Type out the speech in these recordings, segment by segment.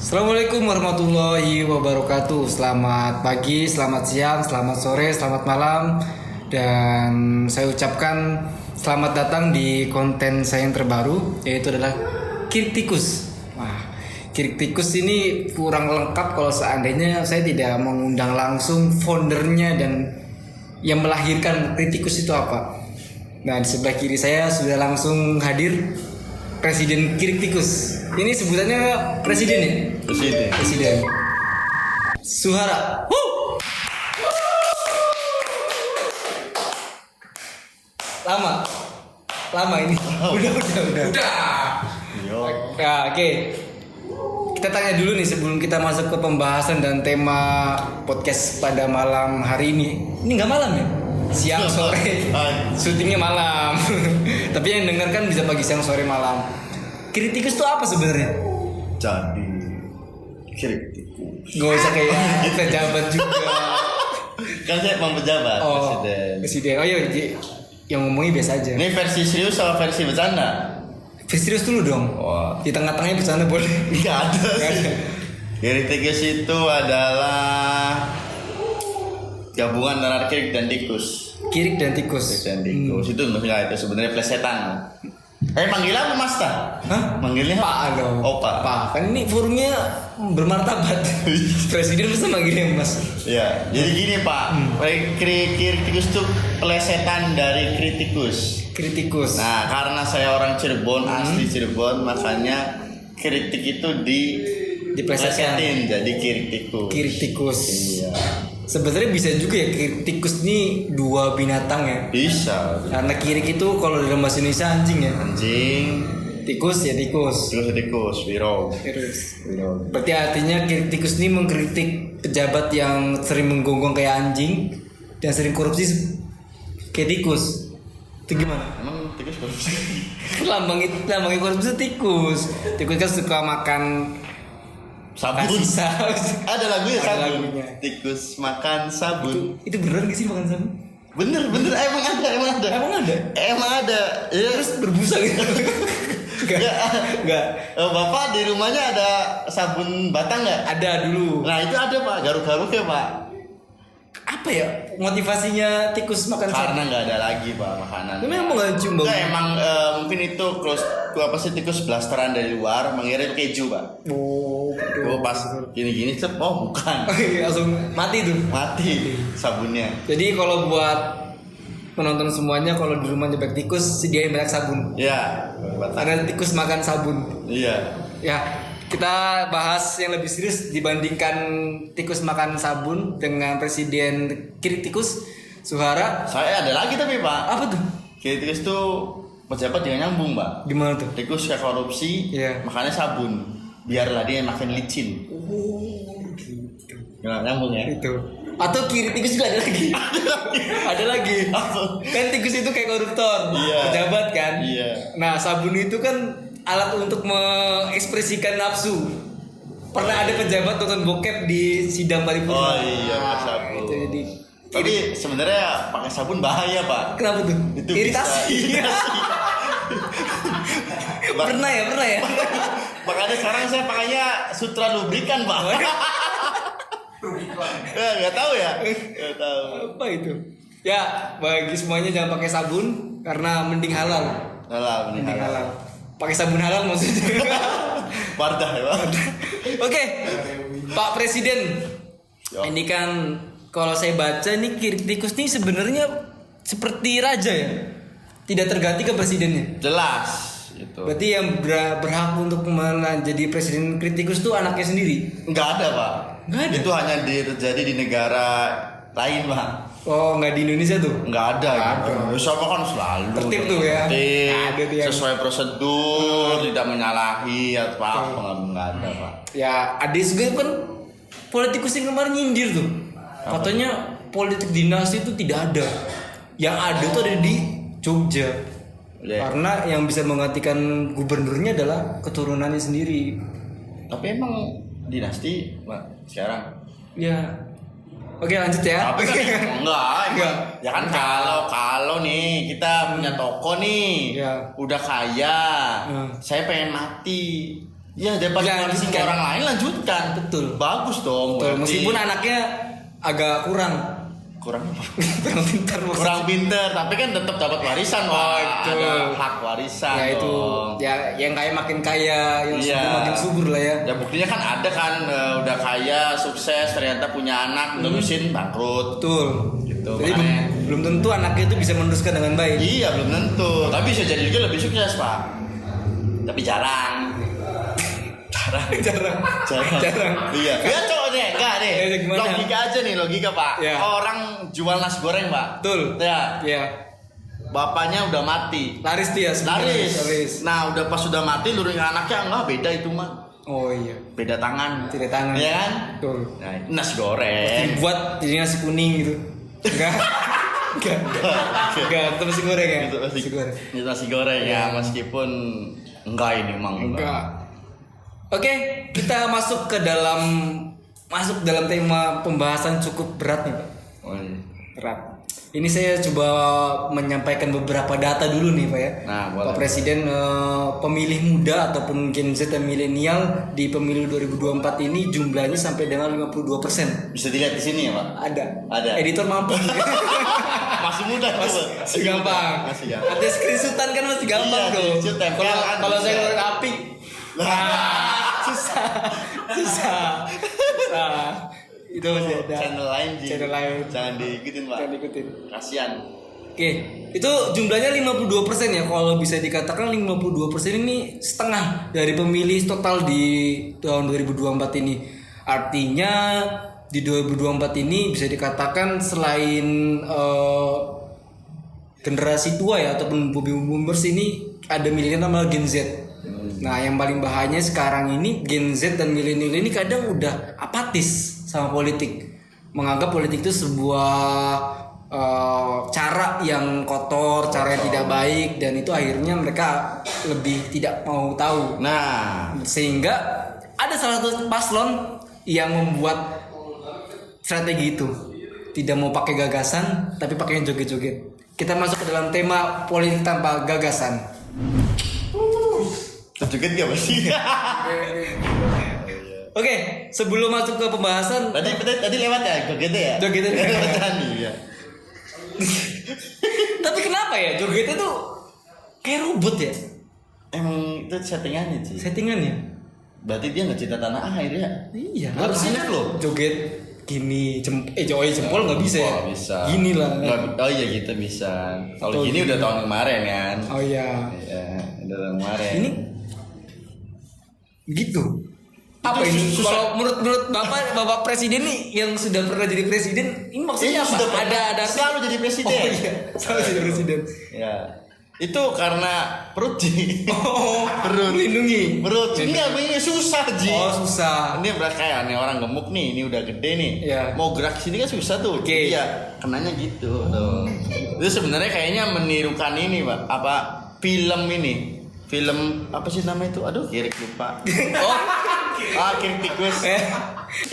Assalamualaikum warahmatullahi wabarakatuh. Selamat pagi, selamat siang, selamat sore, selamat malam. Dan saya ucapkan selamat datang di konten saya yang terbaru, yaitu adalah Kirtikus. Wah, Kirtikus ini kurang lengkap kalau seandainya saya tidak mengundang langsung foundernya dan yang melahirkan Kirtikus itu apa. Nah, di sebelah kiri saya sudah langsung hadir Presiden Kirtikus. Ini sebutannya presiden ya? Presiden. Suhara. Lama ini. Udah. Nah, oke. Kita tanya dulu nih sebelum kita masuk ke pembahasan dan tema podcast pada malam hari ini. Ini nggak malam ya? Siang sore. Syutingnya malam. Tapi yang denger kan bisa pagi, siang, sore, malam. Kritikus itu apa sebenarnya? Jadi kritikus. Gak usah kayak pejabat juga. Kan saya emang pejabat, Presiden. Oh iya, yang ngomongnya biasa aja. Ini versi serius sama versi bercanda? Serius dulu dong. Wah. Di tengah-tengahnya bercanda boleh. Gak ada sih. Kritikus itu adalah gabungan antara kirik dan tikus. Kirik dan tikus. Itu enggak, itu sebenarnya plesetan. Manggil apa Mas ta? Hah? Manggilnya Pak dong. Oh Pak. Pak, kan ini forumnya bermartabat. Presiden bisa manggilnya Mas. Ya, jadi gini Pak. Kritikus itu plesetan dari kritikus. Kritikus. Nah, karena saya orang Cirebon, asli Cirebon, makanya kritik itu diplesetin jadi kritikus. Kritikus. Iya. Sebenarnya bisa juga ya, tikus ini dua binatang ya. Bisa. Karena kirik itu kalau dalam bahasa Indonesia anjing ya. Anjing. Tikus ya tikus. Tikus, wiro. Berarti artinya tikus ini mengkritik pejabat yang sering menggonggong kayak anjing dan sering korupsi kayak tikus. Itu gimana? Emang tikus korupsi? Lambangnya korupsi tikus. Tikus kan suka makan sabun. Ada lagunya sabun. Lagunya. Tikus makan sabun. Itu beneran gak sih makan sabun? Bener. Emang ada. Ya. Terus berbusa gitu. Enggak. Bapak di rumahnya ada sabun batang nggak? Ada dulu. Nah itu ada Pak, garuk-garuk ya Pak. Apa ya motivasinya tikus makan sabun? Karena nggak ada lagi Pak makanan. Tapi emang nggak cium bau. Nggak, emang mungkin itu apa sih tikus blasteran dari luar mengira itu keju Pak. Oh pas gini cep, bukan. Langsung mati tuh. Mati sabunnya. Jadi kalau buat penonton semuanya, kalau di rumah nyebek tikus sediain banyak sabun. Iya. Karena tikus makan sabun. Iya. Ya, kita bahas yang lebih serius dibandingkan tikus makan sabun dengan Presiden Kirtikus Suhara. Saya ada lagi tapi Pak. Apa tuh? Tikus tuh pejabat jangan nyambung Pak. Gimana tuh? Tikus kayak korupsi, makanya sabun. Biarlah dia makin licin. Gitu. Nggak nyambung ya? Itu. Atau kiri tikus juga ada lagi. Ada lagi. Kan tikus itu kayak koruptor, pejabat kan. Iya. Nah, sabun itu kan alat untuk mengekspresikan nafsu. Pernah ada pejabat nonton bokep di sidang paripurna. Oh iya, sabun. Itu jadi. Tapi sebenarnya pakai sabun bahaya Pak. Kenapa tuh? Itu iritasi. Pernah ya. Makanya sekarang saya pakainya Sutra Lubrikan Pak. Nggak tahu ya. Nggak tahu. Apa itu? Ya, bagi semuanya jangan pakai sabun karena mending halal. Mending halal. Pakai sabun halal maksudnya. Wardah ya Pak. Oke, Pak Presiden. Ini kan kalau saya baca nih tikus ini sebenarnya seperti raja ya. Tidak terganti ke presidennya. Jelas itu. Berarti yang berhak untuk menjadi presiden kritikus itu anaknya sendiri. Nggak ada Pak. Nggak ada. Itu hanya terjadi di negara lain Pak. Oh, nggak di Indonesia tuh? Nggak ada. Sama kan selalu tertib tuh ya. Tertib, sesuai prosedur, tidak menyalahi atau apa, nggak ada Pak. Ya, ada juga kan politikus yang kemarin nyindir tuh. Katanya politik dinasti itu tidak ada. Yang ada tuh ada di Jogja. Karena yang bisa menggantikan gubernurnya adalah keturunannya sendiri. Tapi emang dinasti Pak sekarang? Ya. Oke, lanjut ya. Tapi kan enggak. Ya kan kalau nih kita punya toko nih, udah kaya, saya pengen mati. Ya daripada warisin ke orang lain lanjutkan. Betul. Bagus dong. Betul, berarti. meskipun anaknya agak kurang apa? kurang pintar maksudnya. Kurang pinter, tapi kan tetap dapat warisan. betul. Ada hak warisan. Ya itu dong. ya yang kaya makin kaya, yang Iya. subur makin subur lah ya. Ya buktinya kan ada kan udah kaya, sukses, ternyata punya anak, nerusin bangkrut. Betul. Gitu, Jadi makanya. belum tentu anaknya itu bisa meneruskan dengan baik. Iya belum tentu, tapi bisa jadi juga lebih sukses pak. Tapi jarang. Jarang. Iya. Ya cowok deh, enggak deh. Ya, gimana? Logika aja nih, logika pak. Ya. Orang jual nasi goreng pak. Betul. Ya. Iya. Bapaknya udah mati. Laris dia sebenarnya. Laris. Nah udah pas sudah mati, luring anaknya enggak beda itu mah. Oh iya. Beda tangan. Tidak tangan. Iya kan? Betul. Nah, nasi goreng. Dibuat jadi nasi kuning gitu. Enggak. Enggak, itu nasi goreng ya. Itu nasi goreng. Itu nasi goreng ya, meskipun enggak ini emang Enggak. Oke, kita masuk dalam tema pembahasan cukup berat nih, Pak. Oh, iya. Berat. Ini saya coba menyampaikan beberapa data dulu nih, Pak ya. Nah, boleh. Pak Presiden, pemilih muda ataupun Gen Z dan milenial di pemilu 2024 ini jumlahnya sampai dengan 52%. Bisa dilihat di sini ya, Pak? Ada. Editor mampu. Masih muda tuh. Masih gampang. Masih gampang. Ada screenshotan kan masih gampang Iya, tuh. screenshot tempel kan Kalau bisa. saya ngeluarin api, susah. Itu masih ada. Channel lain, Ji. Channel lain. Jangan diikutin, Pak. Jangan ikutin. Kasian. Oke, itu jumlahnya 52% ya. Kalau bisa dikatakan 52% ini setengah dari pemilih total di tahun 2024 ini. Artinya di 2024 ini bisa dikatakan selain generasi tua ya ataupun baby boomers ini ada milenial sama Gen Z. Nah, yang paling bahayanya sekarang ini Gen Z dan milenial ini kadang udah apatis sama politik. Menganggap politik itu sebuah cara yang kotor, cara yang tidak baik, dan itu akhirnya mereka lebih tidak mau tahu. Nah, Sehingga ada salah satu paslon yang membuat strategi itu, tidak mau pakai gagasan tapi pakai joget-joget. Kita masuk ke dalam tema politik tanpa gagasan. terjoget gak pasti? Oke, sebelum masuk ke pembahasan, Tadi lewat ya, joget ya? Jogetnya. Iya. tapi kenapa ya jogetnya tuh kayak robot ya Emang itu settingannya sih. settingannya? Berarti dia nggak cinta tanah air ya? Iya, Harusnya harusnya loh. joget gini, jempol nggak bisa ya? Oh, bisa. Gini lah. Oh iya gitu bisa. Kalau Atau gini gini. udah tahun kemarin kan? Oh iya. Iya, udah tahun kemarin. Ini gitu. Apa Itu ini? susah. Kalau menurut Bapak Presiden nih yang sudah pernah jadi presiden, ini maksudnya Iya, apa? sudah pernah. Ada Selalu jadi presiden. Oh iya, selalu jadi presiden. Ya. Itu karena perut Ji. Oh, Perut. melindungi. Perut. Ini ini susah Ji. Oh, susah. Ini berat kayak nih orang gemuk nih, ini udah gede nih. Iya. Mau gerak sini kan susah tuh. Oke. Iya, kenanya gitu tuh. Itu sebenarnya kayaknya menirukan ini, Pak. Apa film ini? Film apa sih namanya itu? Aduh, kirik lupa. Oh, Kirik tikus.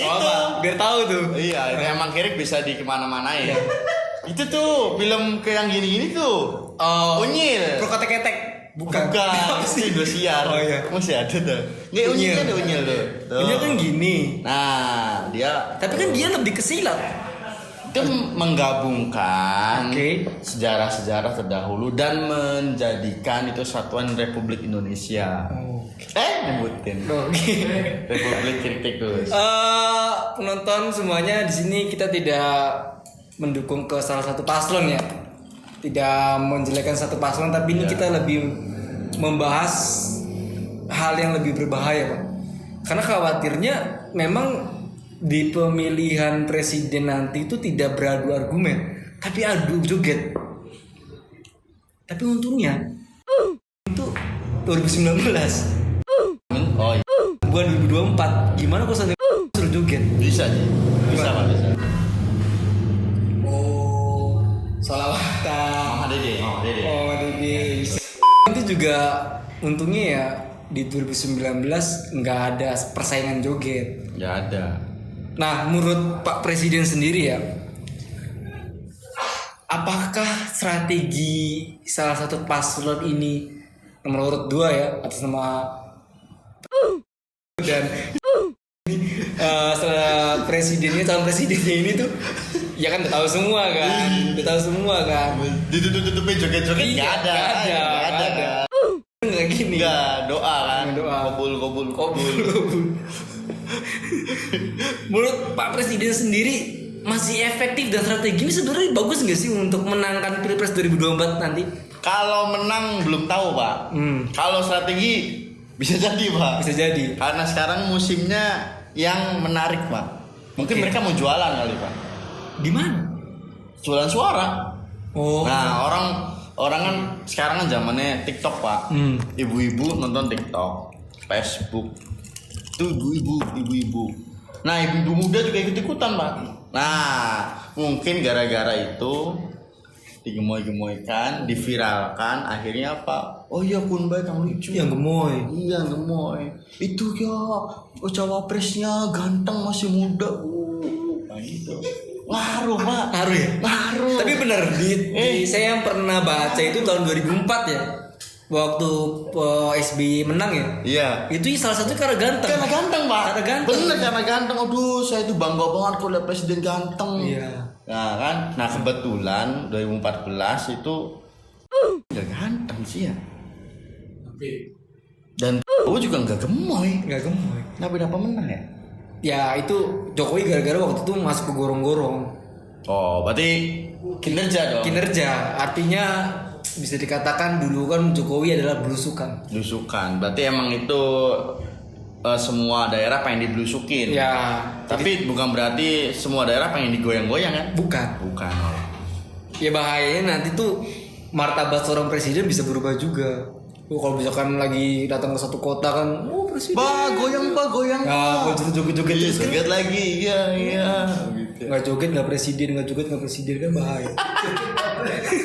oh apa? Biar tahu tuh. Iya, itu emang kirik bisa di kemana-mana ya. Itu tuh film kayak yang gini-gini tuh. Oh, Unyil. Pro ketek-ketek. Bukan. Pasti Indosiar. Oh iya. Masih ada tuh. Nggak unyil ada unyil tuh. Tuh. Ini kan gini. Nah, dia Tapi kan dia lebih ke silat. itu menggabungkan Oke. sejarah-sejarah terdahulu dan menjadikan itu Satuan Republik Indonesia. Nyebutin Oke. Republik Kirik Tikus. Penonton semuanya di sini kita tidak mendukung ke salah satu paslon ya. Tidak menjelekkan satu paslon, tapi ini kita lebih membahas hal yang lebih berbahaya, Pak. Karena khawatirnya memang di pemilihan presiden nanti itu tidak beradu argumen, tapi adu joget. Tapi untungnya itu 2019 Oh iya. bukan 2024. Gimana kok sampai suruh joget? Bisa sih. Bisa Pak, bisa. Oh, sholawatan. Mama Dede. Oh, Dede. Itu juga untungnya ya di 2019 nggak ada persaingan joget. Nggak ada. Nah, menurut Pak Presiden sendiri ya, apakah strategi salah satu paslon ini nomor urut 2 ya atas nama dan setelah calon presidennya ini tuh ya kan udah tahu semua kan Ditutup-tutupin joget-joget Iya, nggak ada. nggak ada. Nggak gini Nggak, doa kan. Doa. Kobul. Menurut Pak Presiden sendiri masih efektif dan strategi ini sebenarnya bagus nggak sih untuk menangkan Pilpres 2024 nanti? Kalau menang belum tahu, Pak. Kalau strategi bisa jadi, Pak. Bisa jadi. Karena sekarang musimnya yang menarik, Pak. Mungkin Oke. mereka mau jualan kali, Pak. Di mana? Jualan suara. Oh. Nah, orang kan sekarang kan zamannya TikTok, Pak. Ibu-ibu nonton TikTok, Facebook. Itu ibu-ibu. Nah, ibu-ibu muda juga ikut-ikutan, Pak. Nah, mungkin gara-gara itu digemoy-gemoykan, diviralkan, akhirnya apa? Oh iya, Kun baik yang lucu. Yang gemoy. Iya, gemoy. Itu ya, cawapresnya ganteng masih muda. Nah gitu. Ngaruh, Pak. Ngaruh ya? Ngaruh. Tapi bener saya yang pernah baca itu tahun 2004 ya. Waktu SBY menang ya. Iya. Itu salah satu karena ganteng. Karena ganteng, Pak. Karena ganteng. Bener, karena ganteng. Aduh, saya itu bangga banget kalau lihat presiden ganteng. Iya. Nah kan, kebetulan 2014 itu nggak ganteng sih ya. Dan juga nggak gemoy. Nggak gemoy. Nah, berapa menang ya? Ya itu Jokowi gara-gara waktu itu masuk ke gorong-gorong. Oh, berarti kinerja dong. Kinerja artinya bisa dikatakan dulu kan Jokowi adalah belusukan. Belusukan. Berarti emang itu semua daerah pengen diblusukin. Ya. Tapi bukan berarti semua daerah pengen digoyang-goyang kan? Bukan. Oh. Ya bahayanya nanti tuh martabat seorang presiden bisa berubah juga. Kalau misalkan lagi datang ke satu kota kan, presiden. Goyang. Ya, kalau joget-joget Iya, terus kan. joget lagi. Iya. Gitu. Nggak joget nggak presiden kan bahaya.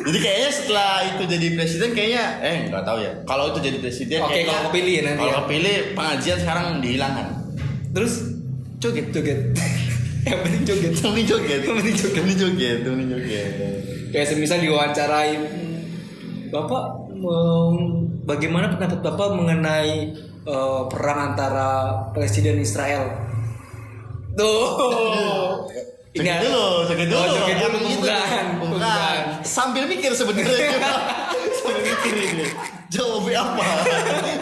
Jadi kayaknya setelah itu jadi presiden kayaknya nggak tahu ya. Kalau itu jadi presiden Oke, kayaknya kalau kepilih nanti kalau ya. kepilih pengajian sekarang dihilangkan. Terus joget. Yang penting joget. Temenin joget. Kayak semisal diwawancarai, Bapak bagaimana pendapat Bapak mengenai perang antara Presiden Israel? Tuh. Joget dulu. joget dulu, Emang gitu. bukan. Sambil mikir sebenarnya. Sambil mikir ini. Jawabnya apa?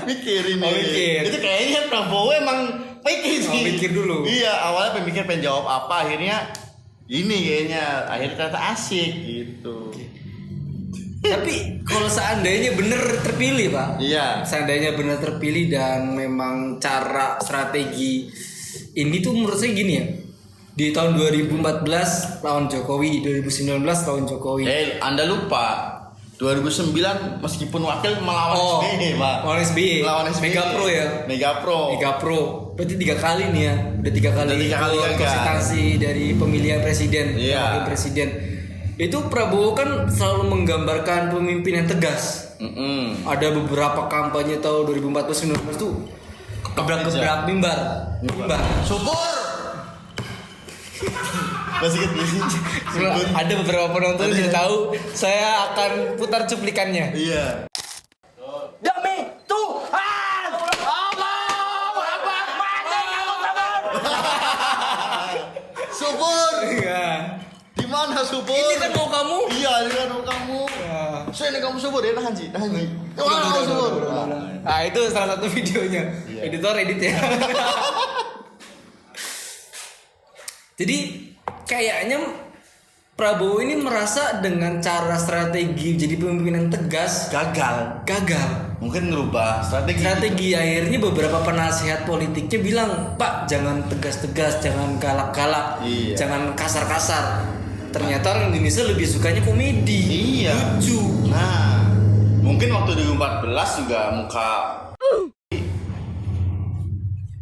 Mikir ini. Oh, mikir. Itu kayaknya Prabowo emang mikir sih. Mikir dulu. Iya, awalnya pengen jawab apa, akhirnya ini kayaknya akhirnya ternyata asik gitu. Tapi kalau seandainya bener terpilih, Pak. Iya. Seandainya bener terpilih dan memang cara strategi ini tuh menurut saya gini ya. Di tahun 2014 lawan Jokowi, 2019 lawan Jokowi. Anda lupa 2009 meskipun wakil melawan SBY, Pak. Lawan SBY. Mega Pro. Berarti 3 kali nih ya. Udah 3 kali gagal. konsultasi dari pemilihan presiden, Iya. wakil presiden. Itu Prabowo kan selalu menggambarkan pemimpin yang tegas. Ada beberapa kampanye tahun 2014-2019 tuh gebrak-gebrak mimbar. Syukur. Masih Ada beberapa penonton yang tahu, saya akan putar cuplikannya. Iya. Demi Tuhan, Allahu Akbar, mati kamu sabar. Syukur. Iya. Di mana syukur? Ini kan mau kamu. Iya, ini kan mau kamu. Saya ini kamu syukur ya, nahan Ji. Kamu syukur. Nah, itu salah satu videonya. Editor edit ya. Jadi kayaknya Prabowo ini merasa dengan cara strategi jadi pemimpin yang tegas Gagal. Mungkin ngerubah strategi akhirnya beberapa penasihat politiknya bilang, Pak jangan tegas-tegas, jangan galak-galak, Iya. jangan kasar-kasar. Ternyata orang Indonesia lebih sukanya komedi, Iya. lucu. Nah, mungkin waktu 2014 juga muka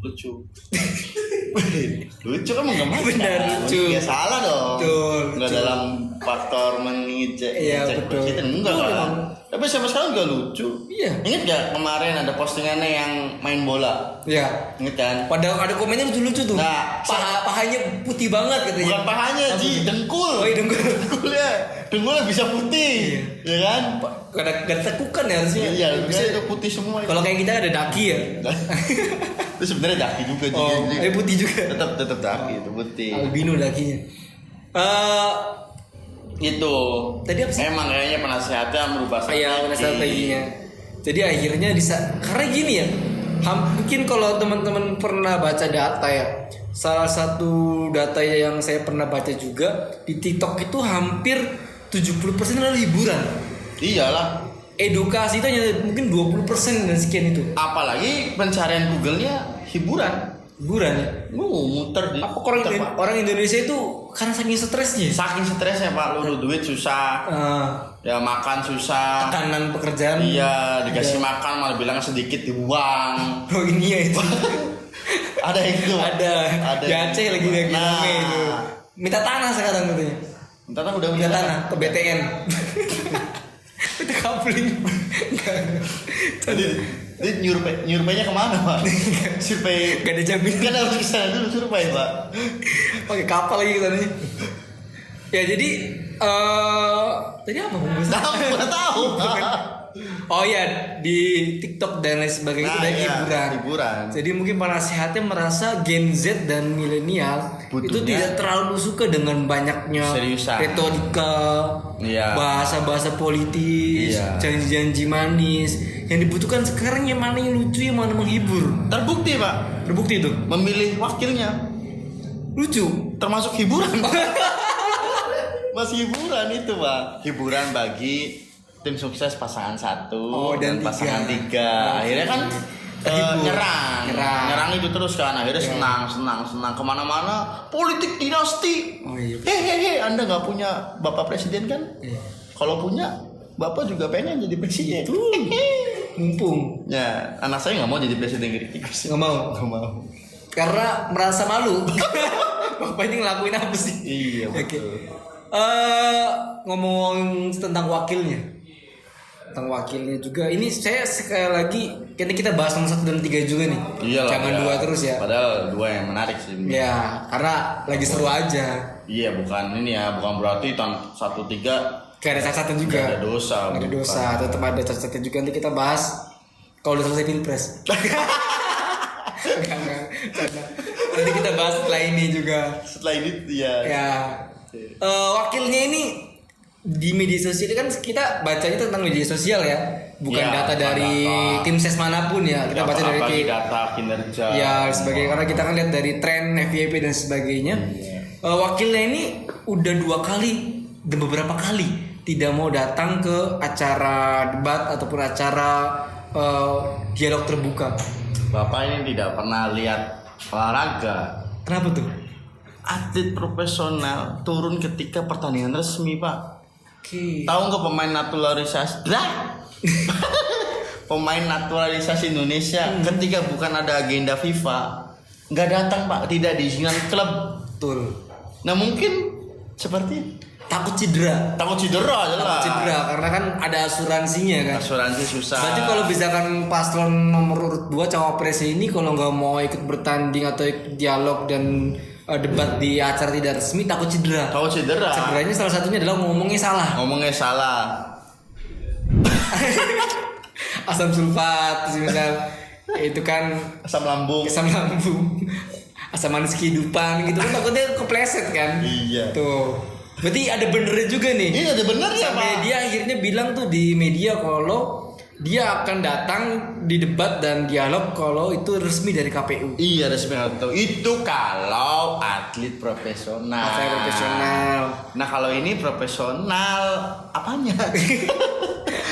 lucu. Lucu kan menggambarkan. Benar, lucu. Ya salah dong. Betul, Enggak lucu. dalam faktor mengejek Iya, betul. presiden enggak Betul, kan. emang. Tapi sampai sekarang juga lucu. Iya. Ingat gak kemarin ada postingannya yang main bola? Iya. Ingat kan? Padahal ada komennya lucu-lucu tuh. Nah, pahanya putih banget katanya. Bukan pahanya, Ji, dengkul. Oh iya, dengkul. Dengkulnya bisa putih, ya kan? Gak ada tekukan ya harusnya. Iya, bisa itu putih semua. Kalau kayak kita ada daki ya. Itu sebenarnya daki juga, Ji. Oh, putih juga. Tetap daki itu putih. Albino dakinya. Itu. Tadi apa sih? Emang kayaknya penasehatnya merubah Iya, strateginya. Jadi akhirnya karena gini ya. Mungkin kalau teman-teman pernah baca data ya. Salah satu data yang saya pernah baca juga di TikTok itu hampir 70% adalah hiburan. Iyalah. Edukasi itu hanya mungkin 20% dan sekian itu. Apalagi pencarian Google-nya hiburan. Hiburan ya. Muter di. Apa orang Indonesia itu karena saking stresnya? Saking stresnya Pak, lu duit susah. Ya makan susah. Tekanan pekerjaan. Iya, dikasih makan malah bilang sedikit dibuang. Oh ini ya itu. Ada yang gitu. Ada. Di Aceh lagi rame itu. Minta tanah sekarang katanya. Minta tanah ke BTN. Itu coupling. Jadi nyurpainya kemana Pak? Survei. Gak ada jaminan. Kan harus kesana dulu survei Pak. Pakai kapal lagi katanya. Ya jadi tadi apa pembahasan? Tahu. Oh ya di TikTok dan lain sebagainya itu ada hiburan. Jadi mungkin penasehatnya merasa Gen Z dan milenial itu tidak terlalu suka dengan banyaknya retorika, bahasa-bahasa politis, janji-janji manis. Yang dibutuhkan sekarang yang mana yang lucu, yang mana menghibur. Terbukti Pak. Terbukti itu. Memilih wakilnya lucu, termasuk hiburan. Masih hiburan itu Pak. Hiburan bagi tim sukses pasangan 1 dan pasangan 3. Akhirnya kan nyerang itu terus kan. Akhirnya senang kemana-mana politik dinasti. Hehehe, Anda nggak punya bapak presiden kan? Kalau punya bapak juga pengen jadi presiden. Mumpung ya anak saya nggak mau jadi presiden kritikus. Nggak mau karena merasa malu. Bapak ini ngelakuin apa sih? Iya betul. Ngomong tentang wakilnya juga ini saya sekali lagi kita bahas nomor 1 dan 3 juga nih. Iyalah, jangan 2 terus ya, padahal 2 yang menarik sih ya karena lagi seru aja. Iya bukan berarti tahun 1-3 gak ada catatan juga, gak ada dosa tetap ada catatan juga. Nanti kita bahas kalau udah selesai pilpres. Nanti kita bahas setelah ini juga. Setelah ini ya. Wakilnya ini di media sosial kan kita bacanya tentang media sosial ya, bukan data dari tim ses manapun ya. Kita baca dari data kinerja. Ya sebagai karena kita kan lihat dari tren FYP dan sebagainya. Wakilnya ini udah 2 kali dan beberapa kali tidak mau datang ke acara debat ataupun acara dialog terbuka. Bapak ini tidak pernah lihat olahraga. Kenapa tuh? Atlet profesional turun ketika pertandingan resmi Pak. Tahu nggak pemain naturalisasi? Pemain naturalisasi Indonesia ketika bukan ada agenda FIFA nggak datang Pak, tidak diizinkan klub. Betul. Nah mungkin seperti takut cedera jelas. Karena kan ada asuransinya kan. Asuransi susah. Berarti kalau misalkan paslon nomor urut 2 cawapres ini kalau nggak mau ikut bertanding atau ikut dialog dan debat di acara tidak resmi takut cedera. Cederanya salah satunya adalah ngomongnya salah. Asam sulfat misal itu kan asam lambung, asam manis kehidupan gitu kan takutnya kepleset kan. Iya. Tuh. Berarti ada benernya juga nih. Ini ada benernya Pak. Sampai dia akhirnya bilang tuh di media kalau dia akan datang di debat dan dialog kalau itu resmi dari KPU. Iya resmi atau itu kalau atlet profesional. Nah kalau ini profesional apanya?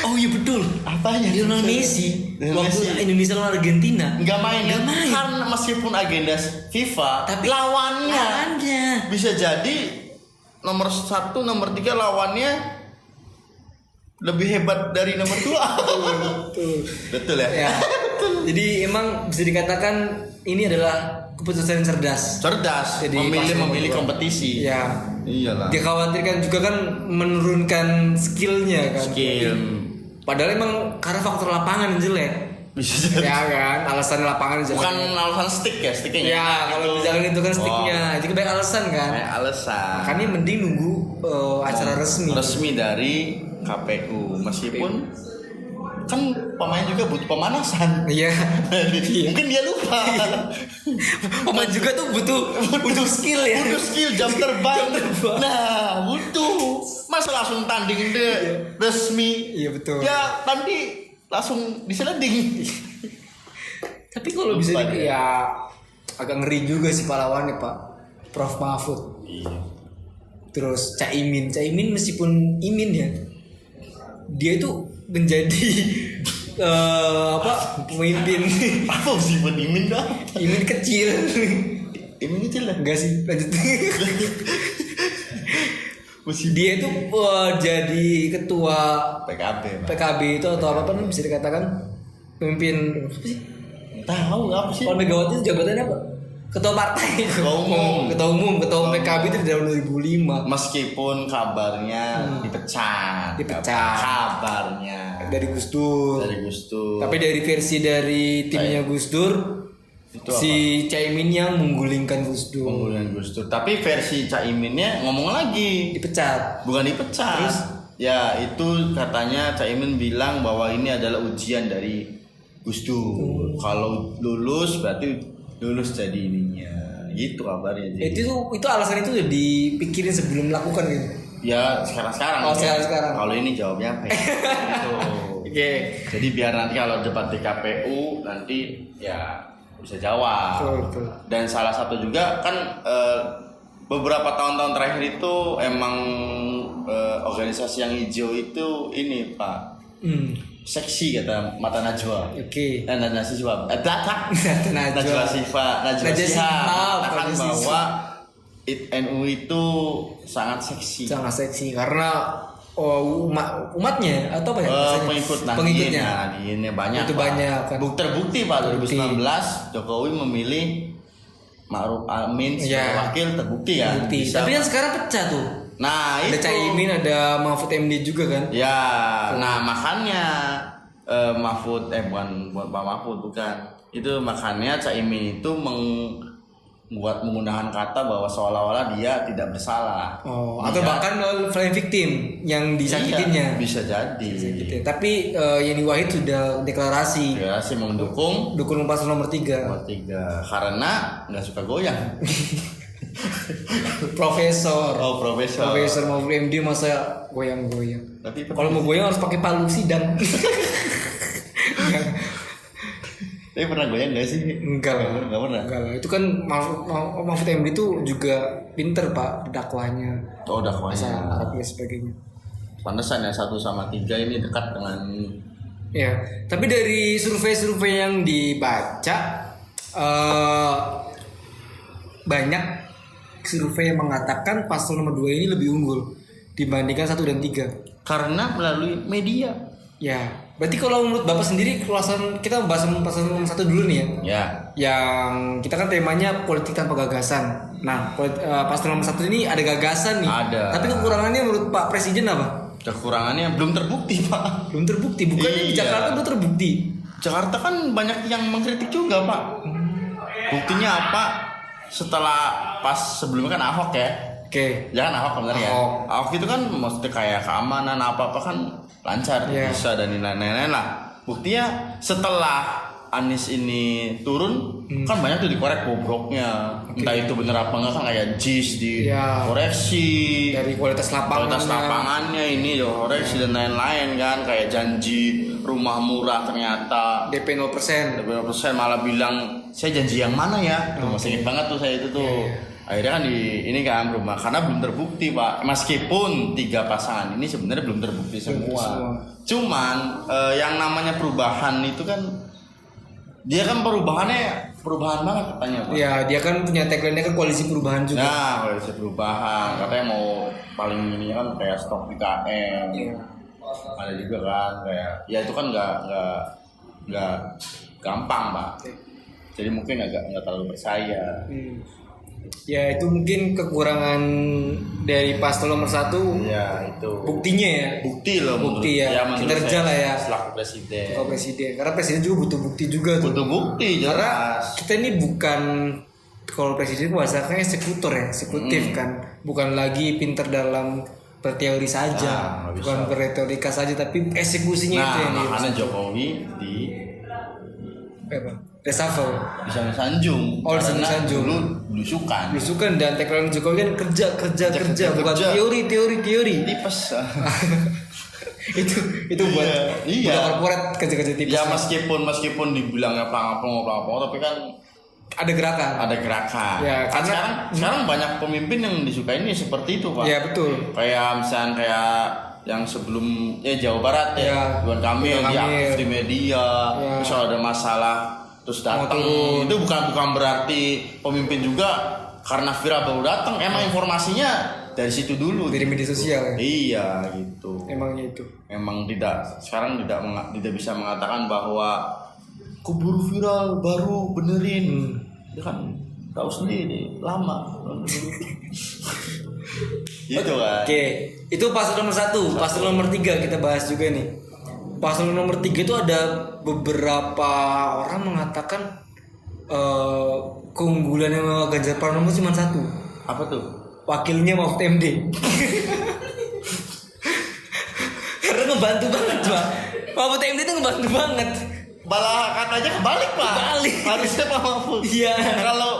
Oh iya betul. Apanya? Lionel Messi waktu Indonesia lawan Argentina nggak main. Karena meskipun agenda FIFA, tapi lawannya bisa jadi nomor 1, nomor 3 lawannya lebih hebat dari nomor 2. Betul ya. Jadi emang bisa dikatakan ini adalah keputusan yang cerdas. Jadi memilih kompetisi. Ya. Iyalah. Dikhawatirkan juga kan menurunkan skillnya kan. Padahal emang karena faktor lapangan yang jelek. Bisa jadi. Ya kan, alasan lapangan jelek. Bukan alasan stick ya, sticknya. Ya, kalau di jalan itu kan sticknya. Itu kan banyak alasan kan. Kayak alasan. Makanya mending nunggu acara resmi. Resmi dari KPU. Meskipun kan pemain juga butuh pemanasan. Iya. Mungkin dia lupa. Pemain juga tuh butuh skill ya. Butuh skill jam terbang. Nah, butuh. Masa langsung tanding deh resmi. Iya betul. Ya nanti langsung diseleding. Tapi kalau bisa Lupa dia. ya agak ngeri juga sih pahlawannya Pak. Prof Mahfud. Iya. Terus Caimin meskipun Imin ya, dia itu menjadi pemimpin Apa sih buat Imin dah? Imin kecil. Imin kecil lah. Enggak sih, lanjut. Masih Dia itu jadi ketua PKB. Pak. PKB itu atau apa pun bisa dikatakan pemimpin apa sih? Tahu apa sih? Kalau Megawati itu jabatannya apa? Ketua partai. Ketua umum PKB itu di tahun 2005. Meskipun kabarnya dipecat. Kabarnya Dari Gus Dur. Tapi dari versi dari timnya Gus Dur, itu si Caimin yang menggulingkan Gus Dur. penggunaan Gus Dur. Tapi versi Caiminnya ngomong lagi. Dipecat. Bukan dipecat. Terus? Ya itu katanya Caimin bilang bahwa ini adalah ujian dari Gus Dur. Kalau lulus berarti lulus jadi ininya. Gitu kabarnya. Jadi. Itu alasan itu udah dipikirin sebelum melakukan gitu. Ya sekarang. Oh, sekarang. Kalau ini jawabnya apa? Gitu. Oke. Jadi biar nanti kalau debat di KPU nanti ya bisa jawab. Betul. Dan salah satu juga kan beberapa tahun-tahun terakhir itu emang organisasi yang hijau itu ini Pak seksi kata Mata Najwa. Oke. Najwa Shihab. Najwa Shihab Shihab, mengatakan Najwa bahwa NU itu sangat seksi. Sangat seksi karena umatnya atau apa ya? Maksudnya? Pengikutnya. Ini banyak. Itu Pak. banyak kan. Terbukti Pak 2019 Jokowi memilih Ma'ruf Amin sebagai wakil terbukti ya. Bukti. Bisa, Tapi kan Pak. sekarang pecah tuh. Nah Ada itu. Caimin, ada Mahfud MD juga kan? Ya, nah makanya Mahfud bukan Pak Mahfud bukan. Itu makanya Caimin itu membuat menggunakan kata bahwa seolah-olah dia tidak bersalah. Atau bahkan flying victim yang disakitinnya. Iya, bisa jadi. Gitu. Tapi Yeni Wahid sudah deklarasi Deklarasi mendukung dukung paslon nomor 3. nomor 3 karena nggak suka goyang. Profesor mau MD masa goyang-goyang. Tapi Kalau mau goyang harus pakai palu sidang. Tapi pernah goyang nggak sih? Enggak lah. Nggak pernah. Enggak lah. Itu kan Mahfud MD itu juga pinter Pak dakwahnya. Oh udah Bahasa goyang. Arab dan sebagainya. Pantesan ya 1 sama 3 ini dekat dengan. Ya, tapi dari survei-survei yang dibaca banyak survei yang mengatakan paslon nomor 2 ini lebih unggul dibandingkan 1 dan 3. Karena melalui media. Ya, berarti kalau menurut Bapak sendiri kita bahas paslon nomor 1 dulu nih ya. Ya. Yang kita kan temanya politik tanpa gagasan. Nah, paslon nomor 1 ini ada gagasan nih. Ada. Tapi kekurangannya menurut Pak Presiden apa? Kekurangannya belum terbukti Pak. Belum terbukti. Bukannya di Iya. Jakarta belum terbukti. Jakarta kan banyak yang mengkritik juga Pak. Buktinya apa? Setelah pas sebelumnya kan Ahok ya. Oke. Jangan Ahok bener ya. Ahok itu kan maksudnya kayak keamanan apa kan lancar Iya. bisa dan lain-lain lah. Buktinya setelah Anies ini turun kan banyak tuh dikorek bobroknya. Entah itu bener apa enggak kan kayak JIS Iya. dikoreksi. Dari kualitas Lapangannya ini dikoreksi dan lain-lain kan kayak janji rumah murah ternyata DP 0%. beberapa persen malah bilang saya janji yang mana ya. Tuh, masih inget banget tuh saya itu tuh. Akhirnya kan ini kan rumah karena belum terbukti Pak. Meskipun 3 pasangan ini sebenarnya belum terbukti semua. Cuman yang namanya perubahan itu kan dia kan perubahan banget katanya Pak. Ya, dia kan punya tagline-nya kan koalisi perubahan juga. Nah, koalisi perubahan katanya mau paling ini kan kayak stok IKN. Ada juga kan kayak ya itu kan nggak gampang Pak. Jadi mungkin nggak terlalu percaya. Ya itu mungkin kekurangan dari paslon nomor 1. Ya itu. Buktinya ya. Bukti loh. Bukti ya. menurut Kinerja saya lah ya. Selaku presiden. Kalau presiden, karena presiden juga butuh bukti juga tuh. Butuh bukti Karena jelas. kita ini bukan, kalau presiden bahasanya eksekutor ya, eksekutif kan, bukan lagi pinter dalam berteori saja, Nah, nggak bukan bisa. berretorika saja, tapi eksekusinya itu Nah, yang makanya Jokowi di reshuffle, bisa sanjung. Oh, bisa Karena disanjung. dulu belusukan. belusukan, dan teknologi Jokowi kan kerja, bukan kerja. teori. Tipes. itu buat Iya. buat korporat kerja tipis. Ya meskipun dibilangnya pelangap, tapi kan Ada gerakan. ada gerakan. Ya, Kan karena- sekarang banyak pemimpin yang disukai ini seperti itu, Pak. Ya betul. Kayak misalnya kayak yang sebelum Jawa Barat Ya, ya, Ridwan Kamil Ridwan dia Kamil. aktif di media, Ya. terus kalau ada masalah terus datang. turun. Itu bukan berarti pemimpin juga karena viral baru datang, emang informasinya dari situ dulu. Dari media sosial ya. Iya gitu. Emangnya itu. Memang sekarang tidak bisa mengatakan bahwa keburu viral baru benerin. Ya kan tahu sendiri lama. Gitu kan. Oke, itu paslon nomor 1. Paslon nomor 3 kita bahas juga nih. Paslon nomor 3 itu ada beberapa orang mengatakan keunggulan yang Ganjar Pranowo cuma 1. Apa tuh? Wakilnya Mahfud MD. Karena ngebantu banget, Pak. Mahfud MD itu ngebantu banget. Malah katanya kebalik, Pak. Kebalik. Harusnya Pak Mahfud. Iya. Kalau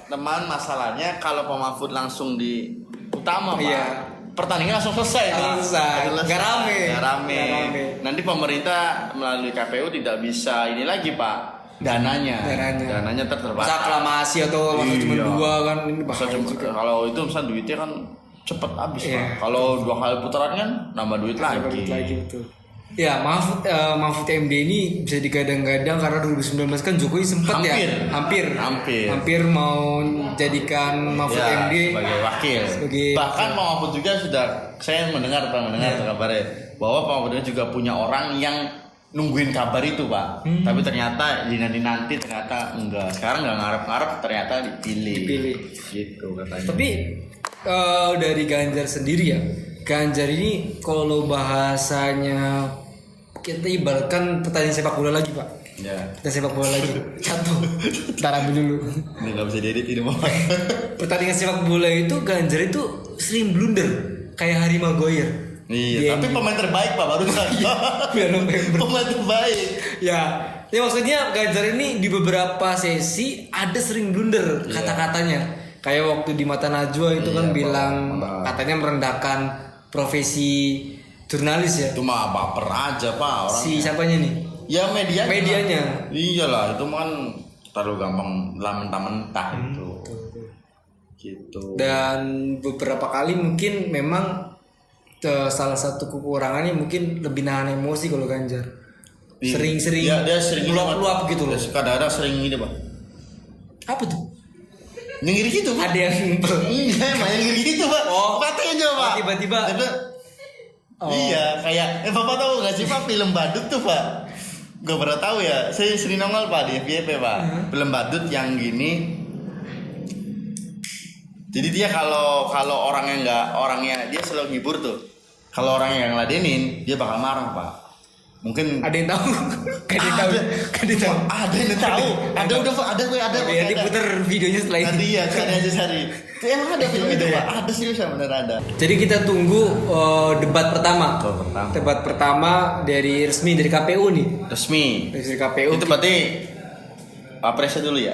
teman masalahnya kalau Pak Mahfud langsung di utama, Pak. Iya. Pertandingan langsung selesai. Pak. Langsung selesai. Nggak rame. Nggak rame. Nggak rame. Nanti pemerintah melalui KPU tidak bisa ini lagi, Pak. Dananya terbatas. Masa aklamasi atau masa cuma Iya. 2 kan ini Masa bahaya cuma- juga. kalau itu misalnya duitnya kan cepet habis, Iya. Pak. Kalau 2 kali putaran kan nambah duit lagi. Betul. Ya, Mahfud MD ini bisa digadang-gadang karena 2019 kan Jokowi sempat hampir mau jadikan Mahfud Ya, MD sebagai wakil. Bahkan Pak Mahfud juga sudah, saya mendengar kabarnya bahwa Pak Mahfud juga punya orang yang nungguin kabar itu, Pak. Tapi ternyata nanti ternyata enggak. Sekarang enggak ngarep-ngarep ternyata dipilih. Gitu katanya. Tapi dari Ganjar sendiri ya, Ganjar ini kalau bahasanya kita ibaratkan pertandingan sepak bola lagi, Pak. Ya. Kita sepak bola lagi. Satu. Ntar ambil dulu. Ini enggak bisa diedit ini, Pak. Pertandingan sepak bola itu Ganjar itu sering blunder kayak Harry Maguire. Iya, tapi pemain terbaik, Pak, barusan. Bulan November. Pemain terbaik. Ya maksudnya Ganjar ini di beberapa sesi ada sering blunder kata-katanya. Kayak waktu di Mata Najwa itu kan bilang katanya merendahkan profesi jurnalis ya. Itu mah baper aja, Pak, orang. Si siapanya nih? Ya Medianya. Iyalah, itu kan terlalu gampang mentah-mentah itu. Gitu. Dan beberapa kali mungkin memang salah satu kekurangannya mungkin lebih nahan emosi kalau Ganjar. Sering-sering dia sering meluap-luap gitu loh. Kadang-kadang sering ini, Pak. Apa tuh? Nyengir gitu, Pak. Ada yang Iya, emang nyengir gitu, Pak. Oh. Patah aja, Pak. Tiba-tiba. Oh. Iya, kayak Bapak tahu nggak sih, Pak, film badut tuh, Pak? Gak pernah tahu ya. Saya sering nongol, Pak, di FYP, Pak. Film badut yang gini. Jadi dia kalau orangnya dia selalu ngibur tuh. Kalau orangnya yang ngeladenin, dia bakal marah, Pak. Mungkin ada yang tahu. Kan dia tahu. Ada yang tahu. Ada. Nanti putar videonya setelah ini. Nanti ya, cari. Emang ada film itu, Pak? Ada seriusan bener ada. Jadi kita tunggu debat pertama. Pertama. Debat pertama dari resmi dari KPU nih. Resmi. Dari KPU. Itu berarti Presnya dulu ya?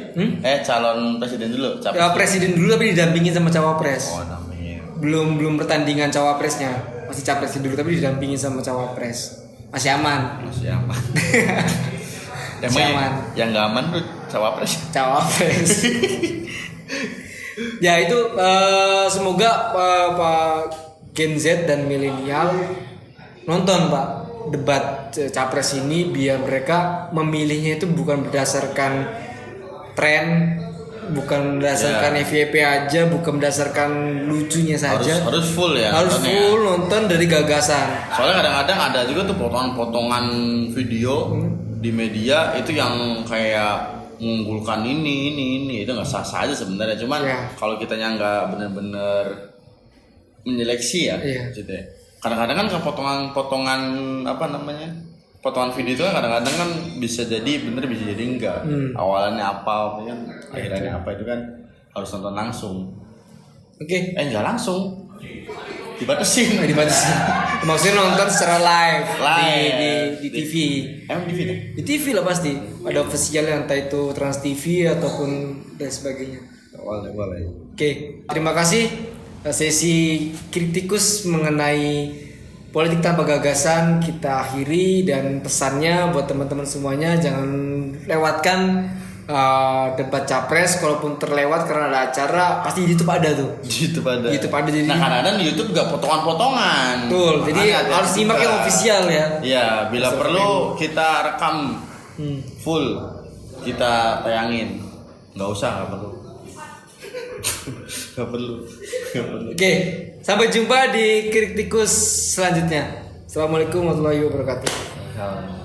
Calon presiden dulu. Presiden dulu tapi didampingin sama cawapres. Oh, namanya. Belum pertandingan cawapresnya. Masih capresnya dulu tapi didampingin sama cawapres. Masih aman. Masih aman. Masih aman. Yang nggak aman tuh cawapres. Ya itu semoga Pak Gen Z dan milenial nonton, Pak, debat capres ini biar mereka memilihnya itu bukan berdasarkan tren, bukan berdasarkan FYP aja, bukan berdasarkan lucunya saja. Harus full ya. Harus full nonton dari gagasan. Soalnya kadang-kadang ada juga tuh potongan-potongan video di media itu yang kayak mengunggulkan ini itu nggak sah aja sebenarnya. Cuman Iya. kalau kitanya nggak benar-benar menyeleksi ya, Iya. gitu ya. Kadang-kadang kan potongan apa namanya, potongan video itu kan kadang-kadang kan bisa jadi bener bisa jadi enggak. Awalannya apa kan, akhirannya apa itu kan harus nonton langsung. Oke. Nggak langsung, dibatasin. Dibatasi. Maksudnya nonton secara live, Live. di TV. Emang di video? Di TV lah pasti. Ada officialnya entah itu Trans TV ataupun dan sebagainya. Boleh. Oke, terima kasih sesi kritikus mengenai politik tanpa gagasan kita akhiri, dan pesannya buat teman-teman semuanya jangan lewatkan debat capres. Kalaupun terlewat karena ada acara, pasti di YouTube ada tuh. YouTube ada. YouTube ada, jadi- Nah kadang-kadang di YouTube juga potongan-potongan. Betul, jadi Makanya hati-hati harus simak juga. yang official ya. Iya, bila perlu kita rekam full, kita tayangin. Nggak perlu. Nggak perlu. Oke, sampai jumpa di kritikus selanjutnya. Assalamualaikum warahmatullahi wabarakatuh.